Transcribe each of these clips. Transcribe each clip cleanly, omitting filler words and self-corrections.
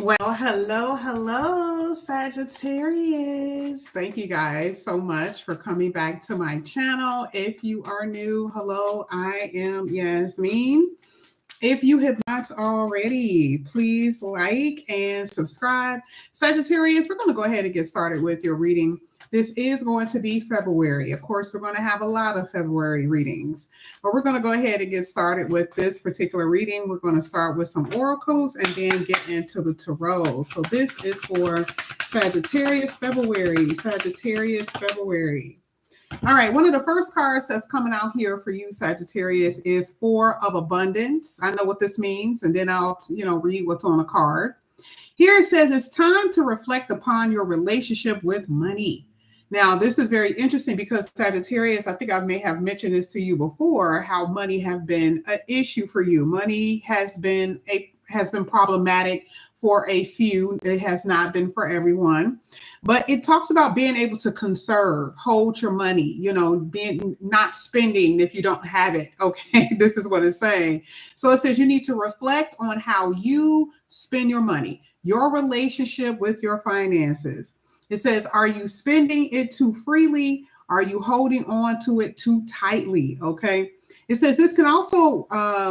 Well, hello, Sagittarius. Thank you guys so much for coming back to my channel. If you are new, hello, I am Yasmin. If you have not already, please like and subscribe. Sagittarius, we're going to go ahead and get started with your reading. This is going to be February. Of course, we're going to have a lot of February readings, but we're going to go ahead and get started with this particular reading. We're going to start with some oracles and then get into the tarot. So this is for Sagittarius February. Sagittarius February. All right, one of the first cards that's coming out here for you, Sagittarius, is Four of Abundance. I know what this means, and then I'll, read what's on the card. Here it says it's time to reflect upon your relationship with money. Now, this is very interesting because Sagittarius, I think I may have mentioned this to you before, how money have been an issue for you. Money has been problematic for a few. It has not been for everyone. But it talks about being able to conserve, hold your money, being not spending if you don't have it. Okay, this is what it's saying. So it says you need to reflect on how you spend your money, your relationship with your finances. It says, are you spending it too freely? Are you holding on to it too tightly? Okay. It says this can also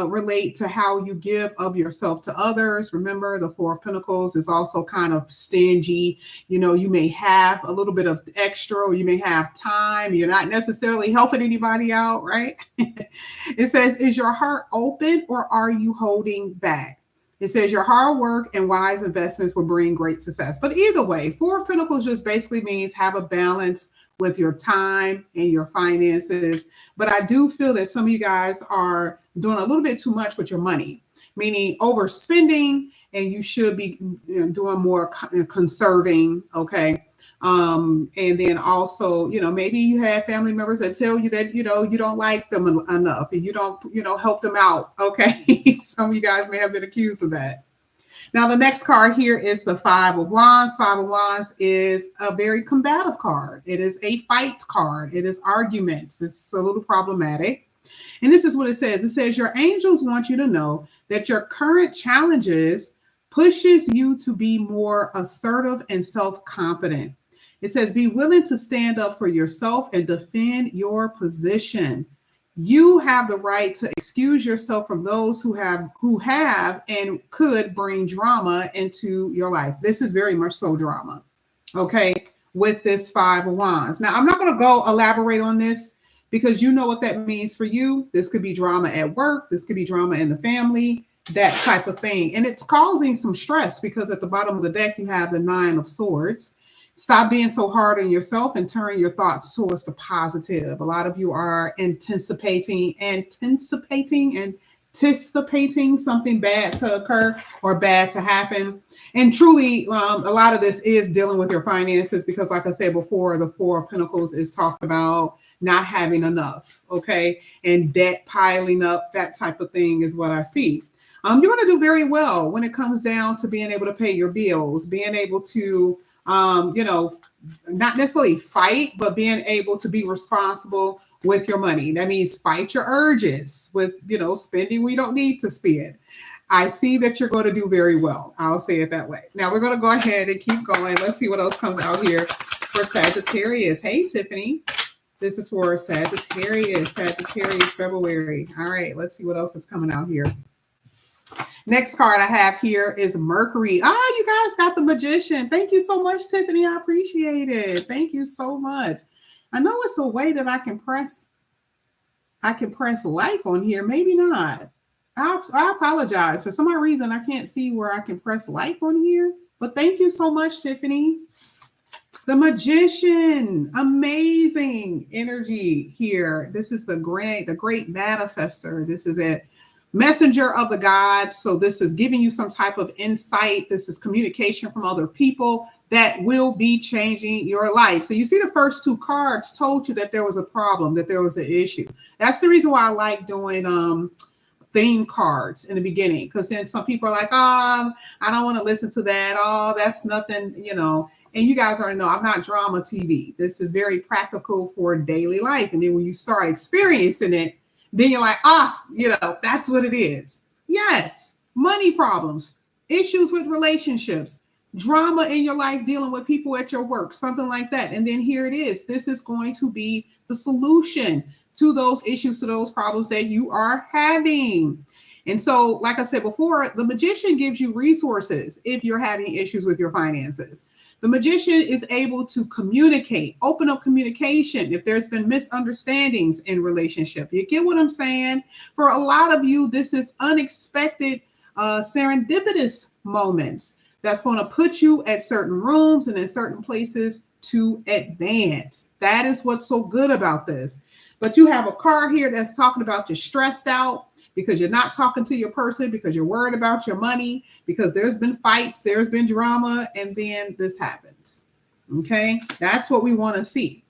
relate to how you give of yourself to others. Remember, the Four of Pentacles is also kind of stingy. You may have a little bit of extra, or you may have time. You're not necessarily helping anybody out, right? It says, is your heart open or are you holding back? It says your hard work and wise investments will bring great success. But either way, Four of Pentacles just basically means have a balance with your time and your finances. But I do feel that some of you guys are doing a little bit too much with your money, meaning overspending, and you should be doing more conserving. Okay. And then also, maybe you have family members that tell you that, you don't like them enough and you don't, help them out. Okay. Some of you guys may have been accused of that. Now, the next card here is the Five of Wands. Five of Wands is a very combative card. It is a fight card. It is arguments. It's a little problematic. And this is what it says. It says your angels want you to know that your current challenges pushes you to be more assertive and self-confident. It says be willing to stand up for yourself and defend your position. You have the right to excuse yourself from those who have and could bring drama into your life. This is very much so drama. Okay, with this Five of Wands. Now, I'm not going to go elaborate on this because you know what that means for you. This could be drama at work. This could be drama in the family, that type of thing. And it's causing some stress because at the bottom of the deck, you have the Nine of Swords. Stop being so hard on yourself and turn your thoughts towards the positive. A lot of you are anticipating something bad to occur or bad to happen. And truly, a lot of this is dealing with your finances because, like I said before, the Four of Pentacles is talking about not having enough, okay? And debt piling up, that type of thing is what I see. You're going to do very well when it comes down to being able to pay your bills, being able to not necessarily fight, but being able to be responsible with your money. That means fight your urges with, spending we don't need to spend. I see that you're going to do very well. I'll say it that way. Now we're going to go ahead and keep going. Let's see what else comes out here for Sagittarius. Hey, Tiffany. This is for Sagittarius February. All right, let's see what else is coming out here. Next card I have here is Mercury. You guys got the Magician. Thank you so much, Tiffany. I appreciate it. Thank you so much. I know it's a way that I can press like on here. Maybe not. I apologize. For some odd reason, I can't see where I can press like on here. But thank you so much, Tiffany. The Magician. Amazing energy here. This is the great manifester. This is it. Messenger of the gods. So this is giving you some type of insight. This is communication from other people that will be changing your life. So you see the first two cards told you that there was a problem, that there was an issue. That's the reason why I like doing theme cards in the beginning, because then some people are like, I don't want to listen to that. Oh, that's nothing, And you guys already know I'm not drama TV. This is very practical for daily life. And then when you start experiencing it, then you're like, that's what it is. Yes, money problems. issues with relationships, drama in your life, dealing with people at your work, something like that. And then here it is. This is going to be the solution to those issues, to those problems that you are having. And so, like I said before, the magician gives you resources if you're having issues with your finances. The magician is able to communicate, open up communication if there's been misunderstandings in relationship. You get what I'm saying? For a lot of you, this is unexpected, serendipitous moments that's going to put you at certain rooms and in certain places to advance. That is what's so good about this. But you have a card here that's talking about you're stressed out because you're not talking to your person, because you're worried about your money, because there's been fights, there's been drama, and then this happens. Okay, that's what we want to see.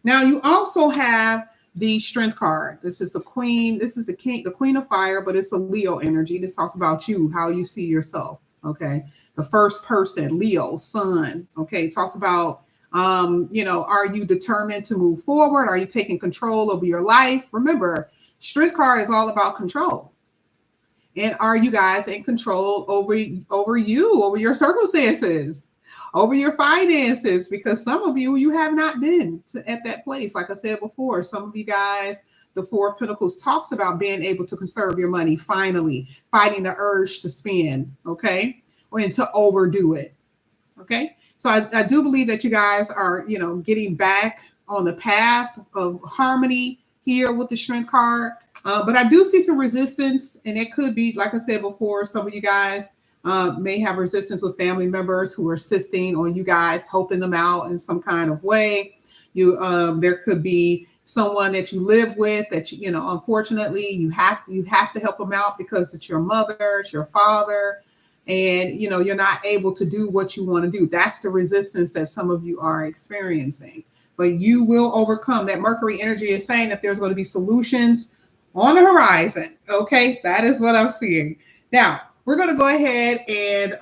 Now you also have the strength card. This is the queen. This is the king, the queen of fire, but it's a Leo energy. This talks about you, how you see yourself. Okay, the first person, Leo, sun. Okay, it talks about are you determined to move forward? Are you taking control over your life? Remember, strength card is all about control. And are you guys in control over your circumstances, over your finances? Because some of you have not been at that place. Like I said before, some of you guys, the Four of Pentacles talks about being able to conserve your money, finally, fighting the urge to spend, okay? And to overdo it, okay? So I do believe that you guys are, getting back on the path of harmony here with the strength card. But I do see some resistance, and it could be, like I said before, some of you guys may have resistance with family members who are assisting on you guys, helping them out in some kind of way. There could be someone that you live with that unfortunately you have to help them out because it's your mother, it's your father, and you're not able to do what you want to do. That's the resistance that some of you are experiencing. But you will overcome. That Mercury energy is saying that there's going to be solutions on the horizon. Okay, that is what I'm seeing. Now, we're going to go ahead and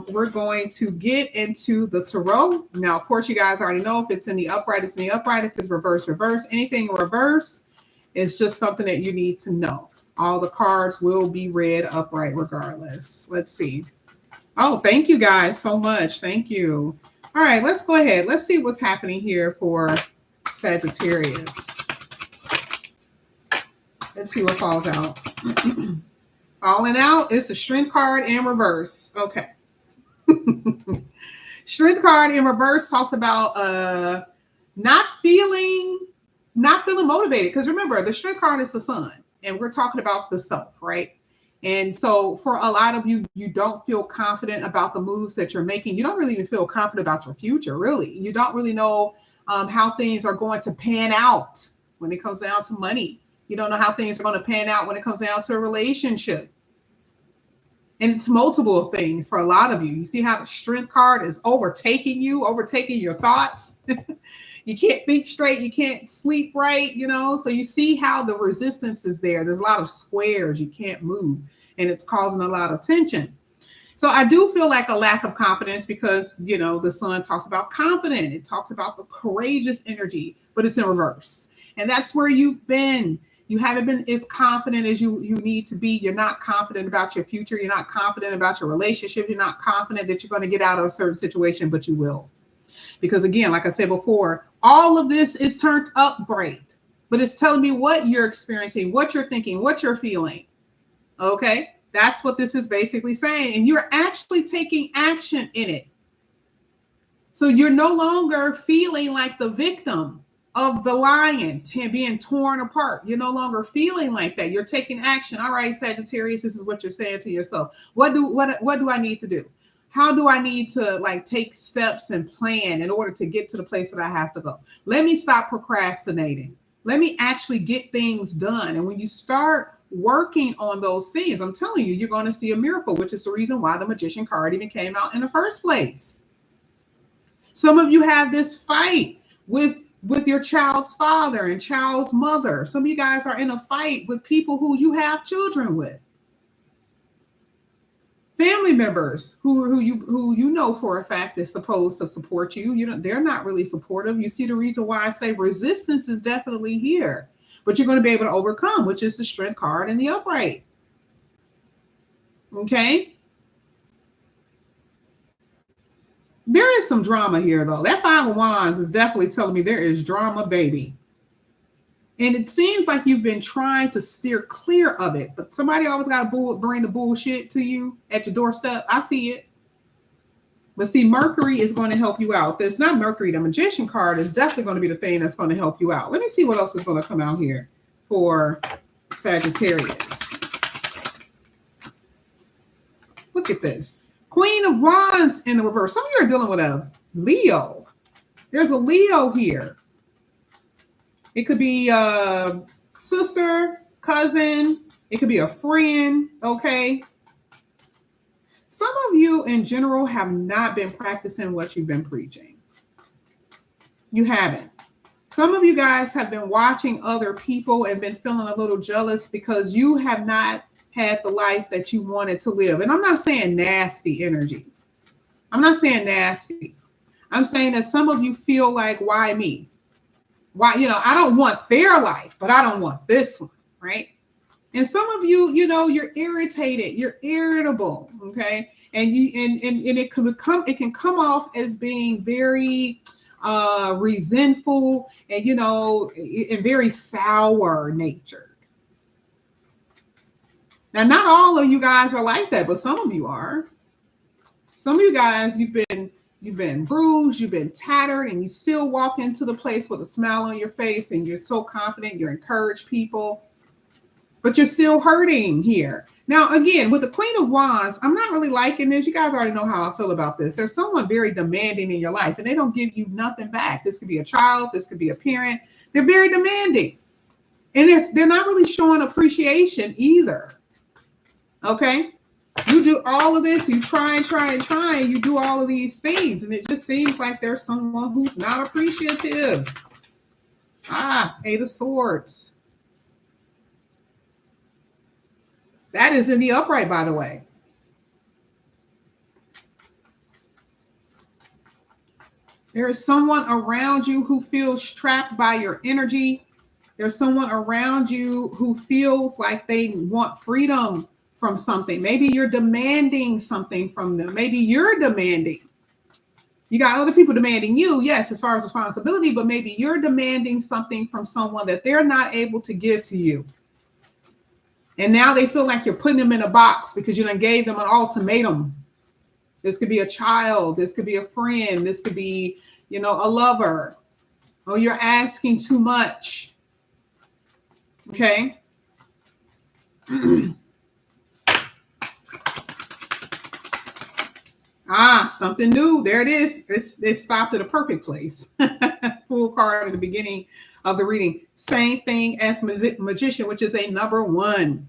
we're going to get into the tarot. Now, of course, you guys already know if it's in the upright, it's in the upright. If it's reverse, reverse. Anything reverse is just something that you need to know. All the cards will be read upright regardless. Let's see. Oh, thank you guys so much. Thank you. All right, let's go ahead. Let's see what's happening here for Sagittarius. Let's see what falls out. Falling out is the strength card in reverse. Okay. Strength card in reverse talks about not feeling motivated. Because remember, the strength card is the sun, and we're talking about the self, right? And so for a lot of you, you don't feel confident about the moves that you're making. You don't really even feel confident about your future, really. You don't really know how things are going to pan out when it comes down to money. You don't know how things are going to pan out when it comes down to a relationship. And it's multiple things for a lot of you. You see how the strength card is overtaking your thoughts. You can't think straight. You can't sleep right, So you see how the resistance is there. There's a lot of squares. You can't move. And it's causing a lot of tension. So I do feel like a lack of confidence because, the sun talks about confident. It talks about the courageous energy, but it's in reverse. And that's where you've been. You haven't been as confident as you need to be. You're not confident about your future. You're not confident about your relationship. You're not confident that you're going to get out of a certain situation, but you will. Because again, like I said before, all of this is turned up bright, but it's telling me what you're experiencing, what you're thinking, what you're feeling. Okay, that's what this is basically saying. And you're actually taking action in it. So you're no longer feeling like the victim of the lion being torn apart. You're no longer feeling like that. You're taking action. All right, Sagittarius, this is what you're saying to yourself. What do I need to do? How do I need to take steps and plan in order to get to the place that I have to go? Let me stop procrastinating. Let me actually get things done. And when you start working on those things, I'm telling you, you're going to see a miracle, which is the reason why the Magician card even came out in the first place. Some of you have this fight with your child's father and child's mother. Some of you guys are in a fight with people who you have children with. Family members who you know for a fact is supposed to support you. They're not really supportive. You see the reason why I say resistance is definitely here, but you're going to be able to overcome, which is the strength card and the upright. Okay. There is some drama here, though. That Five of Wands is definitely telling me there is drama, baby. And it seems like you've been trying to steer clear of it, but somebody always got to bring the bullshit to you at your doorstep. I see it. But see, Mercury is going to help you out. There's not Mercury. The Magician card is definitely going to be the thing that's going to help you out. Let me see what else is going to come out here for Sagittarius. Look at this. Queen of Wands in the reverse. Some of you are dealing with a Leo. There's a Leo here. It could be a sister, cousin. It could be a friend, okay? Some of you in general have not been practicing what you've been preaching. You haven't. Some of you guys have been watching other people and been feeling a little jealous because you have not had the life that you wanted to live. And I'm not saying nasty energy. I'm not saying nasty. I'm saying that some of you feel like, why me? Why, I don't want their life, but I don't want this one, right? And some of you, you're irritated, you're irritable, okay? And it can come off as being very resentful and and very sour natured. Now, not all of you guys are like that, but some of you are. Some of you guys, you've been bruised, you've been tattered, and you still walk into the place with a smile on your face, and you're so confident, you encourage people. But you're still hurting here. Now, again, with the Queen of Wands, I'm not really liking this. You guys already know how I feel about this. There's someone very demanding in your life, and they don't give you nothing back. This could be a child. This could be a parent. They're very demanding. And they're not really showing appreciation either. Okay? You do all of this. You try and try and try. And you do all of these things. And it just seems like there's someone who's not appreciative. Eight of Swords. That is in the upright, by the way. There is someone around you who feels trapped by your energy. There's someone around you who feels like they want freedom from something. Maybe you're demanding something from them. Maybe you're demanding. You got other people demanding you, yes, as far as responsibility, but maybe you're demanding something from someone that they're not able to give to you. And now they feel like you're putting them in a box because you done gave them an ultimatum. This could be a child. This could be a friend. This could be, a lover. Oh, you're asking too much. Okay. Something new. There it is. It stopped at a perfect place. Full card at the beginning of the reading. Same thing as Magician, which is a number 1.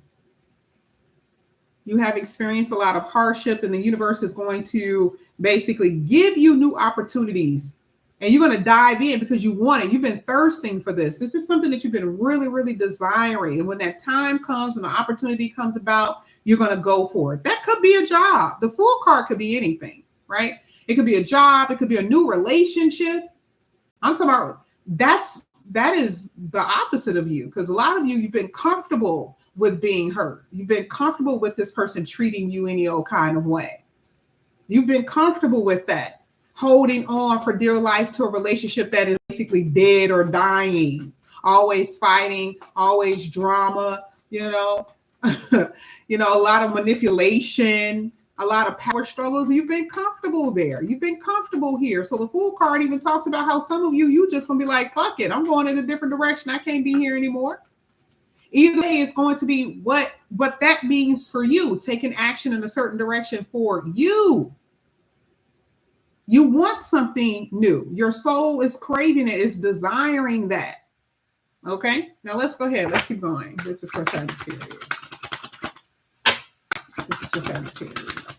You have experienced a lot of hardship, and the universe is going to basically give you new opportunities. And you're going to dive in because you want it. You've been thirsting for this. This is something that you've been really, really desiring. And when that time comes, when the opportunity comes about, you're going to go for it. That could be a job. The Fool card could be anything, right? It could be a job. It could be a new relationship. I'm talking about that is the opposite of you, because a lot of you've been comfortable with being hurt. You've been comfortable with this person treating you any old kind of way. You've been comfortable with that, holding on for dear life to a relationship that is basically dead or dying, always fighting, always drama, a lot of manipulation, a lot of power struggles. You've been comfortable there. You've been comfortable here. So the Fool card even talks about how some of you just gonna be like, fuck it, I'm going in a different direction. I can't be here anymore. Either way, it's going to be what that means for you, taking action in a certain direction for you. You want something new. Your soul is craving it, is desiring that. Okay, now let's go ahead. Let's keep going. This is for Sagittarius. This is for Sagittarius.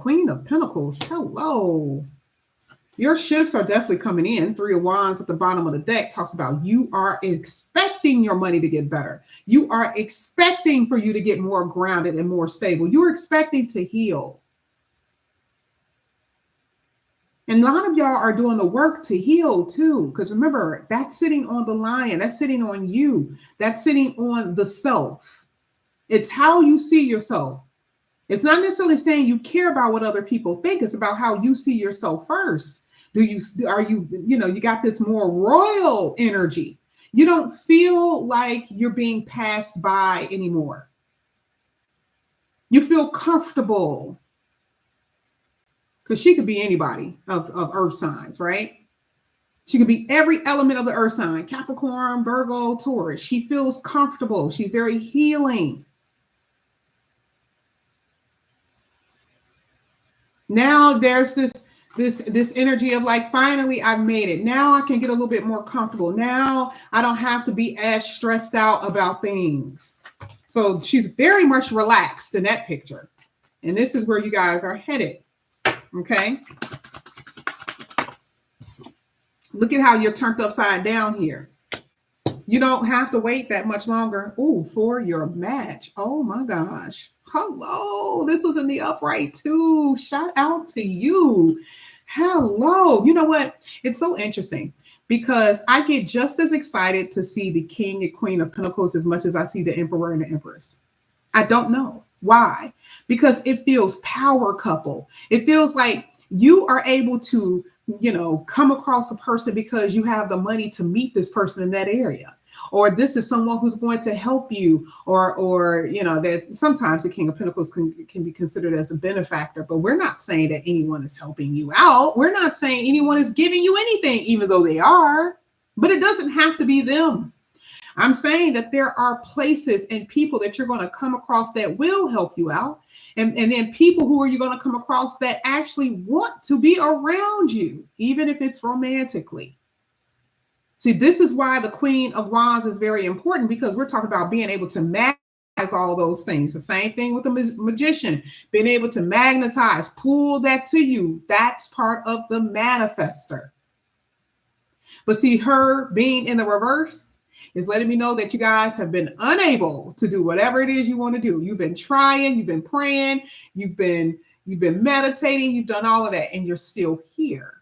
Queen of Pentacles. Hello. Your shifts are definitely coming in. 3 of Wands at the bottom of the deck talks about you are expecting your money to get better. You are expecting for you to get more grounded and more stable. You're expecting to heal. And a lot of y'all are doing the work to heal too. Because remember, that's sitting on the lion. That's sitting on you. That's sitting on the self. It's how you see yourself. It's not necessarily saying you care about what other people think. It's about how you see yourself first. You got this more royal energy. You don't feel like you're being passed by anymore. You feel comfortable. Because she could be anybody of earth signs, right? She could be every element of the earth sign, Capricorn, Virgo, Taurus. She feels comfortable. She's very healing. Now there's this energy of like, finally I've made it. Now I can get a little bit more comfortable. Now I don't have to be as stressed out about things. So she's very much relaxed in that picture. And this is where you guys are headed. Okay. Look at how you're turned upside down here. You don't have to wait that much longer. For your match. Oh my gosh. Hello. This was in the upright too. Shout out to you. Hello. You know what? It's so interesting because I get just as excited to see the King and Queen of Pentacles as much as I see the Emperor and the Empress. I don't know why. Because it feels power couple. It feels like you are able to come across a person because you have the money to meet this person in that area, or this is someone who's going to help you, or that sometimes the King of Pentacles can be considered as a benefactor, but we're not saying that anyone is helping you out. We're not saying anyone is giving you anything, even though they are, but it doesn't have to be them. I'm saying that there are places and people that you're going to come across that will help you out. And then people who are you going to come across that actually want to be around you, even if it's romantically. See, this is why the Queen of Wands is very important, because we're talking about being able to magnetize all those things. The same thing with the magician, being able to magnetize, pull that to you. That's part of the manifester. But see, her being in the reverse is letting me know that you guys have been unable to do whatever it is you want to do. You've been trying, you've been praying, you've been meditating, you've done all of that, and you're still here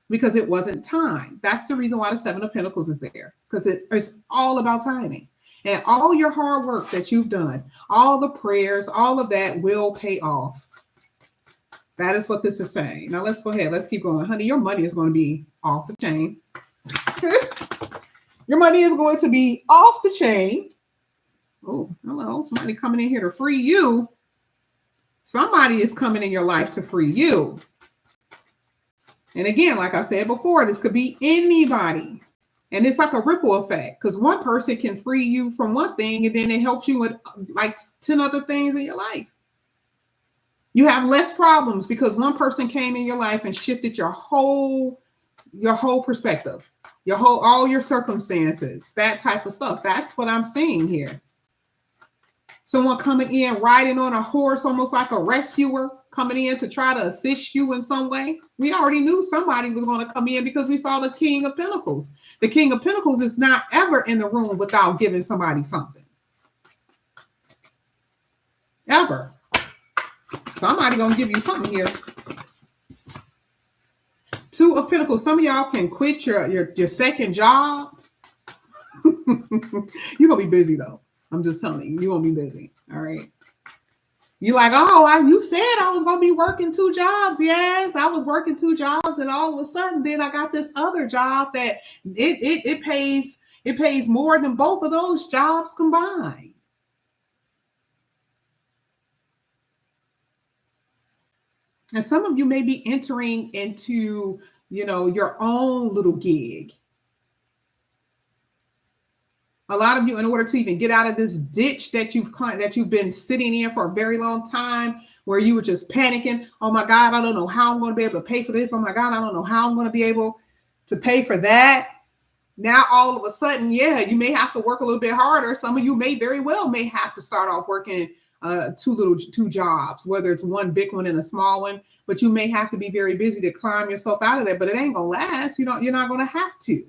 because it wasn't time. That's the reason why the Seven of Pentacles is there, because it's all about timing. And all your hard work that you've done, all the prayers, all of that will pay off. That is what this is saying. Now let's go ahead. Let's keep going. Honey, your money is going to be off the chain. Your money is going to be off the chain. Oh, hello. Somebody coming in here to free you. Somebody is coming in your life to free you. And again, like I said before, this could be anybody. And it's like a ripple effect, because one person can free you from one thing and then it helps you with like 10 other things in your life. You have less problems because one person came in your life and shifted your whole perspective, all your circumstances, that type of stuff. That's what I'm seeing here. Someone coming in, riding on a horse, almost like a rescuer, coming in to try to assist you in some way. We already knew somebody was going to come in because we saw the King of Pentacles. The King of Pentacles is not ever in the room without giving somebody something. Ever. Somebody going to give you something here. Two of Pentacles. Some of y'all can quit your second job. You're going to be busy, though. I'm just telling you, you're going to be busy. All right. You're like, you said I was going to be working 2 jobs. Yes, I was working 2 jobs. And all of a sudden, then I got this other job that it pays more than both of those jobs combined. And some of you may be entering into, your own little gig. A lot of you, in order to even get out of this ditch that you've been sitting in for a very long time, where you were just panicking. Oh my God, I don't know how I'm going to be able to pay for this. Oh my God, I don't know how I'm going to be able to pay for that. Now, all of a sudden, you may have to work a little bit harder. Some of you may have to start off working 2 jobs, whether it's one big one and a small one, but you may have to be very busy to climb yourself out of that, but it ain't gonna last. You're not gonna have to.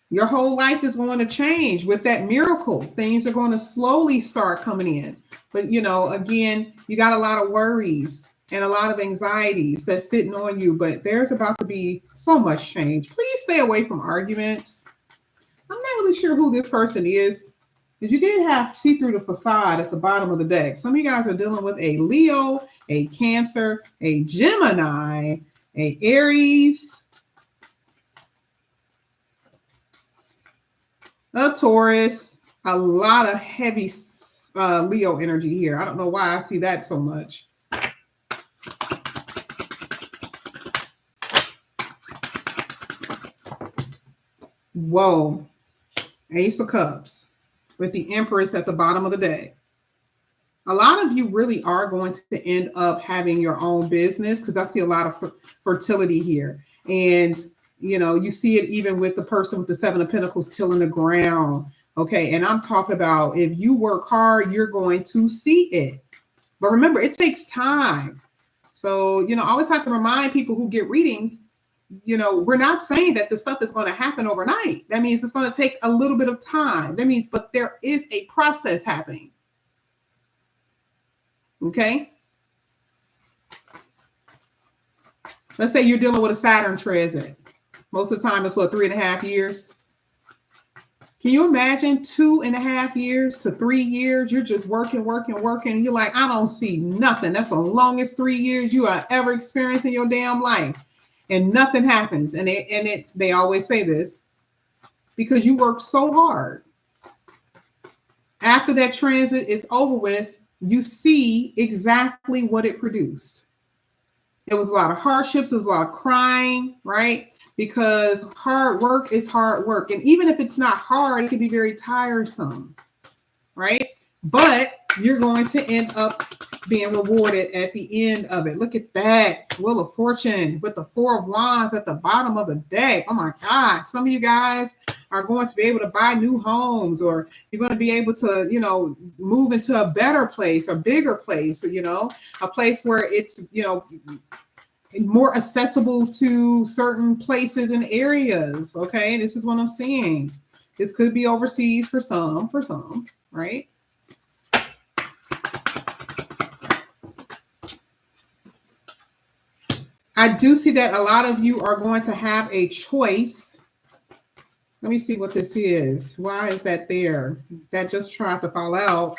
Your whole life is going to change with that miracle. Things are going to slowly start coming in. But, again, you got a lot of worries and a lot of anxieties that's sitting on you, but there's about to be so much change. Please stay away from arguments. I'm not really sure who this person is, because you did have see through the facade at the bottom of the deck. Some of you guys are dealing with a Leo, a Cancer, a Gemini, a Aries, a Taurus, a lot of heavy Leo energy here. I don't know why I see that so much. Whoa. Ace of Cups with the Empress at the bottom of the deck. A lot of you really are going to end up having your own business, because I see a lot of fertility here. And, you know, you see it even with the person with the Seven of Pentacles tilling the ground. Okay. And I'm talking about, if you work hard, you're going to see it. But remember, it takes time. So, you know, I always have to remind people who get readings, you know, we're not saying that the stuff is going to happen overnight. That means it's going to take a little bit of time. That means, but there is a process happening. Okay. Let's say you're dealing with a Saturn transit. Most of the time it's what, 3.5 years? Can you imagine 2.5 years to 3 years? You're just working. You're like, I don't see nothing. That's the longest 3 years you are ever experienced in your damn life. And nothing happens. And they always say this, because you work so hard. After that transit is over with, you see exactly what it produced. There was a lot of hardships. There was a lot of crying, right? Because hard work is hard work. And even if it's not hard, it can be very tiresome, right? But you're going to end up being rewarded at the end of it. Look at that. Wheel of Fortune with the Four of Wands at the bottom of the deck. Oh my God. Some of you guys are going to be able to buy new homes, or you're going to be able to, you know, move into a better place, a bigger place, you know, a place where it's, you know, more accessible to certain places and areas. Okay. This is what I'm seeing. This could be overseas for some, right? I do see that a lot of you are going to have a choice. Let me see what this is. Why is that there? That just tried to fall out.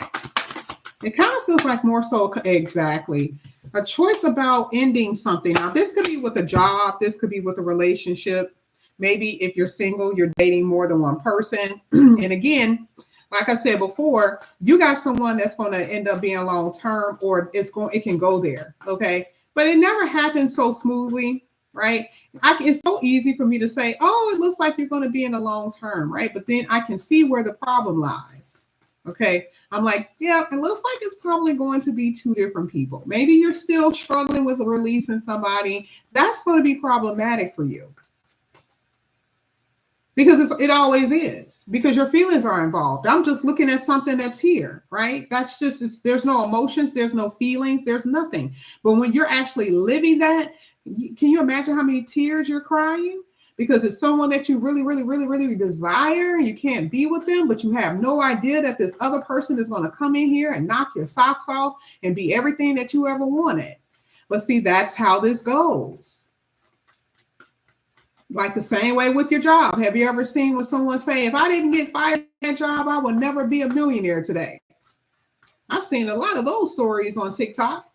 It kind of feels like more so, exactly, a choice about ending something. Now, this could be with a job. This could be with a relationship. Maybe if you're single, you're dating more than one person. And again, like I said before, you got someone that's going to end up being long term, or it can go there. Okay. But it never happens so smoothly, right? It's so easy for me to say, oh, it looks like you're going to be in a long term, right? But then I can see where the problem lies. Okay. I'm like, yeah, it looks like it's probably going to be two different people. Maybe you're still struggling with releasing somebody. That's going to be problematic for you. Because it always is, because your feelings are involved. I'm just looking at something that's here, right? That's just, there's no emotions, there's no feelings, there's nothing. But when you're actually living that, can you imagine how many tears you're crying? Because it's someone that you really, really, really, really desire. You can't be with them, but you have no idea that this other person is going to come in here and knock your socks off and be everything that you ever wanted. But see, that's how this goes. Like the same way with your job. Have you ever seen when someone say, if I didn't get fired at that job, I would never be a millionaire today? I've seen a lot of those stories on TikTok.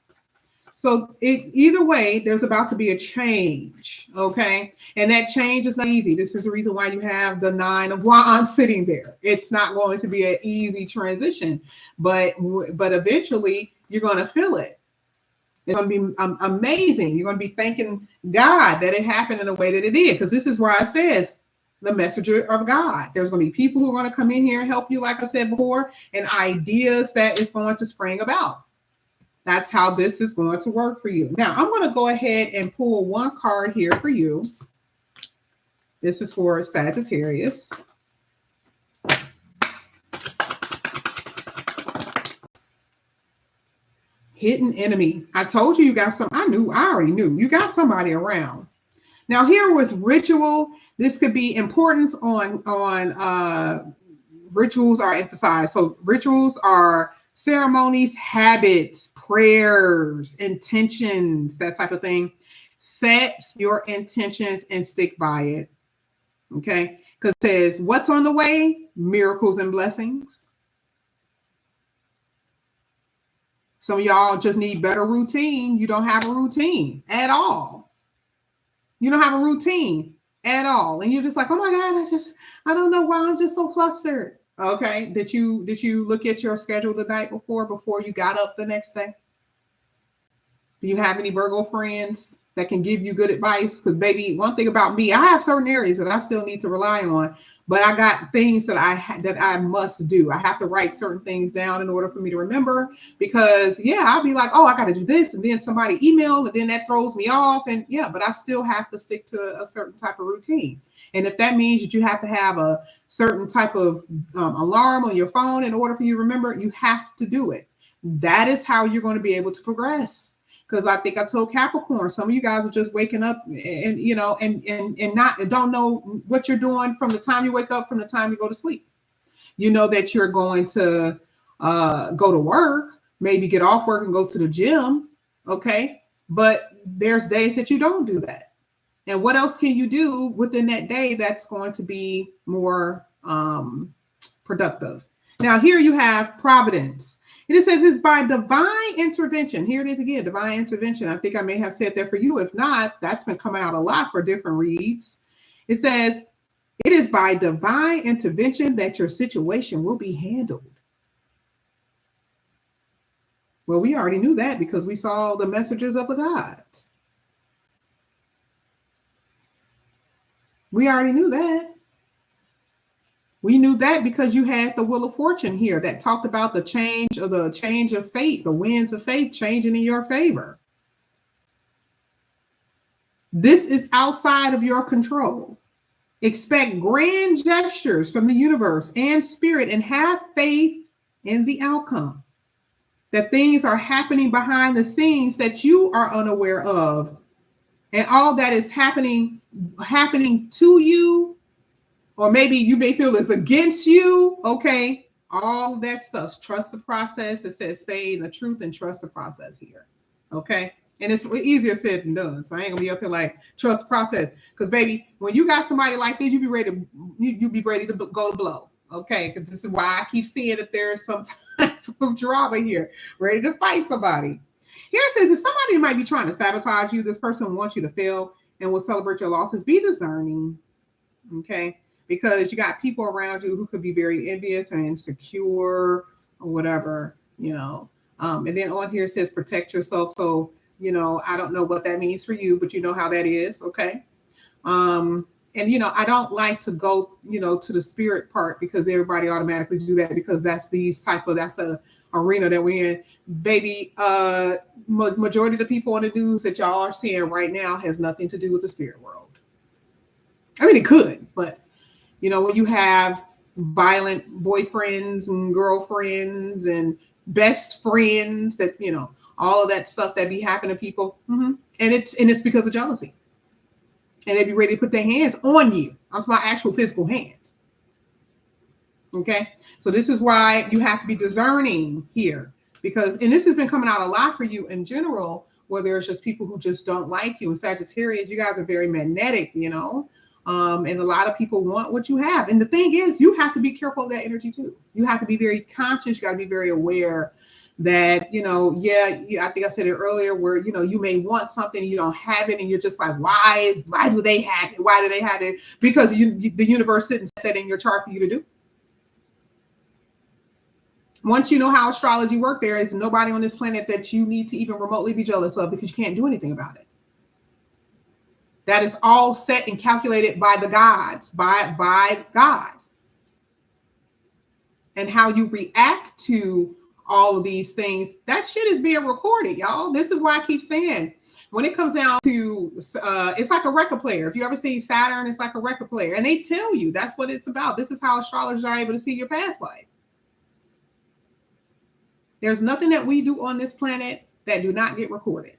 So either way, there's about to be a change, okay? And that change is not easy. This is the reason why you have the Nine of Wands sitting there. It's not going to be an easy transition, but eventually you're going to feel it. It's going to be amazing. You're going to be thanking God that it happened in the way that it did, because this is where it says the messenger of God. There's going to be people who are going to come in here and help you, like I said before, and ideas that is going to spring about. That's how this is going to work for you. Now, I'm going to go ahead and pull one card here for you. This is for Sagittarius. Hidden enemy. I told you got some. I already knew you got somebody around. Now here with ritual, this could be importance on rituals are emphasized. So rituals are ceremonies, habits, prayers, intentions, that type of thing. Set your intentions and stick by it. Okay. Because it says, what's on the way? Miracles and blessings. Some of y'all just need better routine. You don't have a routine at all. You don't have a routine at all. And you're just like, oh my God, I don't know why I'm just so flustered. Okay. Did you look at your schedule the night before you got up the next day? Do you have any Virgo friends that can give you good advice? Because baby, one thing about me, I have certain areas that I still need to rely on, but I got things that I must do. I have to write certain things down in order for me to remember. Because yeah, I'll be like, oh, I got to do this, and then somebody email, and then that throws me off. And yeah, but I still have to stick to a certain type of routine. And if that means that you have to have a certain type of alarm on your phone in order for you to remember, you have to do it. That is how you're going to be able to progress. Because I think I told Capricorn, some of you guys are just waking up and not don't know what you're doing from the time you wake up from the time you go to sleep. You know that you're going to go to work, maybe get off work and go to the gym, okay? But there's days that you don't do that. And what else can you do within that day that's going to be more productive? Now here you have providence. It says it's by divine intervention. Here it is again, divine intervention. I think I may have said that for you. If not, that's been coming out a lot for different reads. It says it is by divine intervention that your situation will be handled. Well, we already knew that because we saw the messengers of the gods. We already knew that. We knew that because you had the Wheel of Fortune here that talked about the change of fate, the winds of fate changing in your favor. This is outside of your control. Expect grand gestures from the universe and spirit and have faith in the outcome. That things are happening behind the scenes that you are unaware of. And all that is happening to you, or maybe you may feel it's against you. Okay. All that stuff. Trust the process. It says stay in the truth and trust the process here. Okay. And it's easier said than done. So I ain't gonna be up here like trust the process. Because baby, when you got somebody like this, you be ready to go to blow. Okay. Because this is why I keep seeing that there's some type of drama here, ready to fight somebody. Here it says that somebody might be trying to sabotage you. This person wants you to fail and will celebrate your losses. Be discerning. Okay. Because you got people around you who could be very envious and insecure or whatever, and then on here it says protect yourself. So, I don't know what that means for you, but you know how that is. Okay. And, I don't like to go, to the spirit part because everybody automatically do that because that's a arena that we're in. Baby, majority of the people on the news that y'all are seeing right now has nothing to do with the spirit world. I mean, it could, but when you have violent boyfriends and girlfriends and best friends that, all of that stuff that be happening to people. Mm-hmm. And it's because of jealousy. And they be ready to put their hands on you. I'm talking about actual physical hands. Okay. So this is why you have to be discerning here and this has been coming out a lot for you in general, where there's just people who just don't like you. And Sagittarius, you guys are very magnetic, and a lot of people want what you have. And the thing is, you have to be careful of that energy too. You have to be very conscious. You got to be very aware that, I think I said it earlier where, you may want something, you don't have it. And you're just like, why do they have it? Why do they have it? Because the universe didn't set that in your chart for you to do. Once you know how astrology works, there is nobody on this planet that you need to even remotely be jealous of because you can't do anything about it. That is all set and calculated by the gods, by God. And how you react to all of these things, that shit is being recorded, y'all. This is why I keep saying, when it comes down to, it's like a record player. If you ever see Saturn, it's like a record player. And they tell you that's what it's about. This is how astrologers are able to see your past life. There's nothing that we do on this planet that do not get recorded.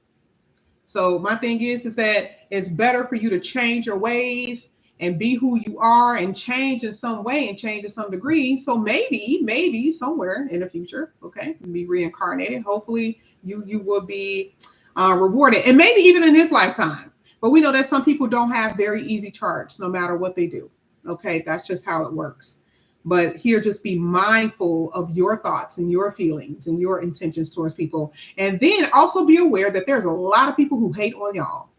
So my thing is that it's better for you to change your ways and be who you are and change in some way and change to some degree. So maybe somewhere in the future, okay, be reincarnated. Hopefully you will be rewarded, and maybe even in this lifetime. But we know that some people don't have very easy charts no matter what they do. Okay, that's just how it works. But here, just be mindful of your thoughts and your feelings and your intentions towards people. And then also be aware that there's a lot of people who hate on y'all.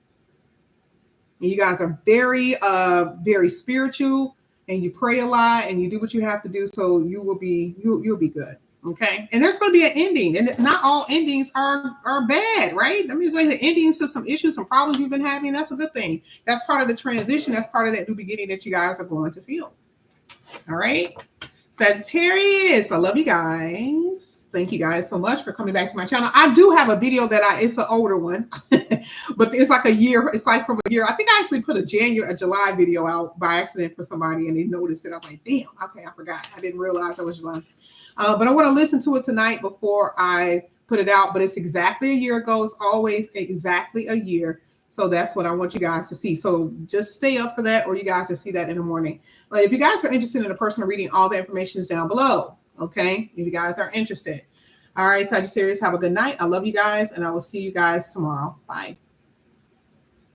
And you guys are very spiritual, and you pray a lot, and you do what you have to do, so you'll be good. Okay, and there's going to be an ending, and not all endings are bad, right? That means like the endings to some issues, some problems you've been having. That's a good thing. That's part of the transition. That's part of that new beginning that you guys are going to feel. All right. Sagittarius, I love you guys. Thank you guys so much for coming back to my channel. I do have a video that it's an older one, but it's like a year. It's like from a year. I think I actually put a July video out by accident for somebody, and they noticed it. I was like, damn, okay, I forgot. I didn't realize I was July. But I want to listen to it tonight before I put it out. But it's exactly a year ago. It's always exactly a year. So that's what I want you guys to see. So just stay up for that, or you guys will see that in the morning. But if you guys are interested in a personal reading, all the information is down below. Okay, if you guys are interested. All right, Sagittarius, have a good night. I love you guys, and I will see you guys tomorrow. Bye.